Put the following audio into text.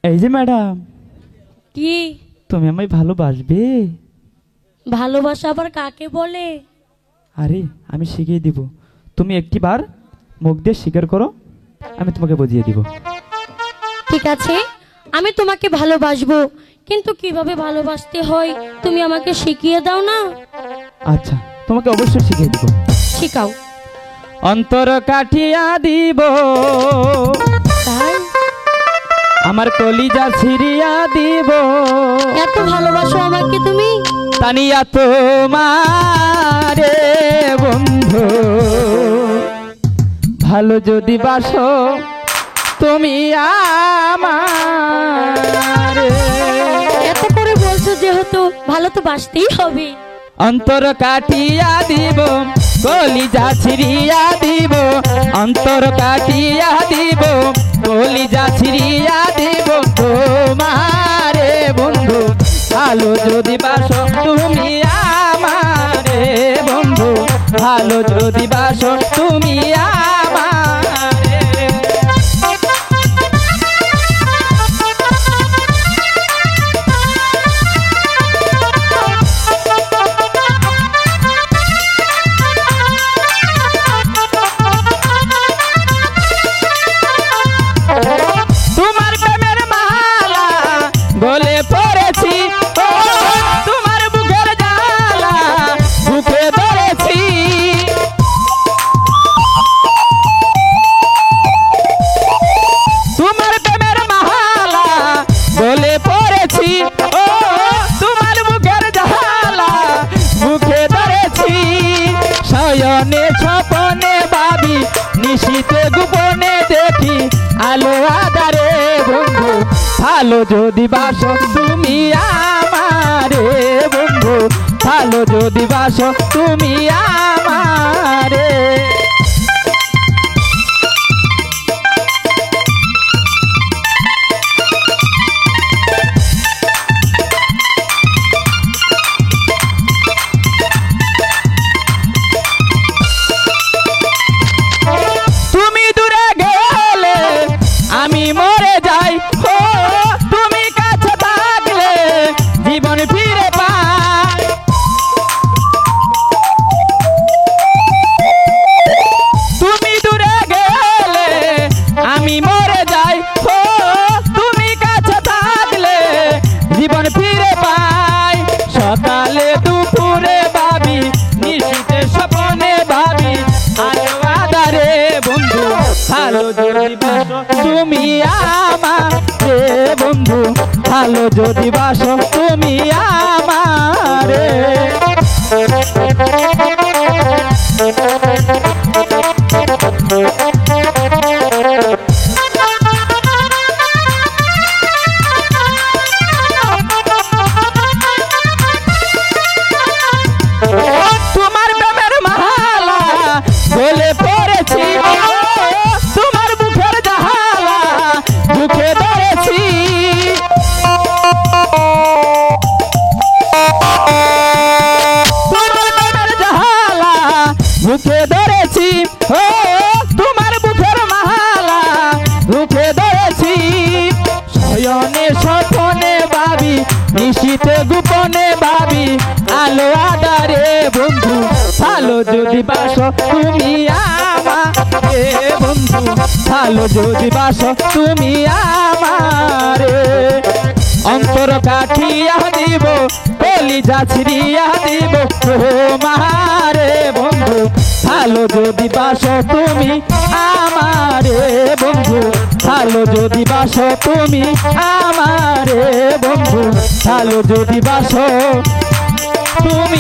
এই যে ম্যাডাম, কি তুমি আমায় ভালোবাসবে? ভালোবাসা আবার কাকে বলে? আরে আমি শিখিয়ে দিব, তুমি একটিবার মুখ দিয়ে স্বীকার করো, আমি তোমাকে বুঝিয়ে দিব। ঠিক আছে, আমি তোমাকে ভালোবাসবো, কিন্তু কিভাবে ভালোবাসতে হয় তুমি আমাকে শিখিয়ে দাও না। আচ্ছা, তোমাকে অবশ্যই শিখিয়ে দিব। শিখাও। অন্তর কাটিয়া দিব, তাই আমার কলিজা ছিড়িয়া দিব, এত ভালোবাসো আমাকে তুমি? তানিয়া তোমারে বন্ধু, ভালো যদি বাসো তুমি আমারে। এত করে বলছো যেহেতু ভালো তো বাসতেই হবে। অন্তর কাটিয়া দিব, কলিজা ছিড়িয়া দিব, অন্তর কাটিয়া দিব, কলিজা ছিড়িয়া দিব তোমারে বন্ধু, ভালো যদি বাসো তুমি আমারে বন্ধু, ভালো যদি বাসো তুমি আমারে। তোমার প্রেমের মালা গলে পড়েছি, ও তোমার বুকের জ্বালা বুকে ধরেছি, তোমার প্রেমের মালা গলে পড়েছি, ও তোমার বুকের জ্বালা বুকে ধরেছি, শয়নে স্বপনে ভাবি নিশীতে গোপনে দেখি আলো আধারে বন্ধু, ভালো যদি বাসো তুমি আমারে বন্ধু, ভালো যদি বাসো তুমি আমারে। তুমি দূরে গেলে আমি মরে যাই, ও তুমি কাছে থাকলে জীবন ফিরে পাই, তুমি দূরে গেলে আমি মরে যাই, ও তুমি কাছে থাকলে জীবন ফিরে পাই, সকালে দুপুরে ভাবি নিশীতে স্বপনে ভাবি আলো আধারে বন্ধু, ভালো যদি বাসো তুমি আমারে বন্ধু, ভালো যদি বাসো তুমি আমারে। তোমার প্রেমের মালা গলে পড়েছি, ও তোমার বুকের জ্বালা বুকে ধরেছি, তোমার প্রেমের জ্বালা বুকে ধরেছি, ও তোমার বুকের মালা বুকে ধরেছি, শয়নে স্বপনে ভাবি নিশীতে গোপনে ভাবি আলো আধারে বন্ধু, ভালো যদি বাসো তুমি আমারে বন্ধু, ভালো যদি বাসো তুমি আমারে। অন্তর কাটিয়া দিব, কলিজা ছিড়িয়া দিব তোমারে বন্ধু, ভালো যদি বাসো তুমি আমারে বন্ধু, ভালো যদি বাসো তুমি আমারে বন্ধু, ভালো যদি বাসো তুমি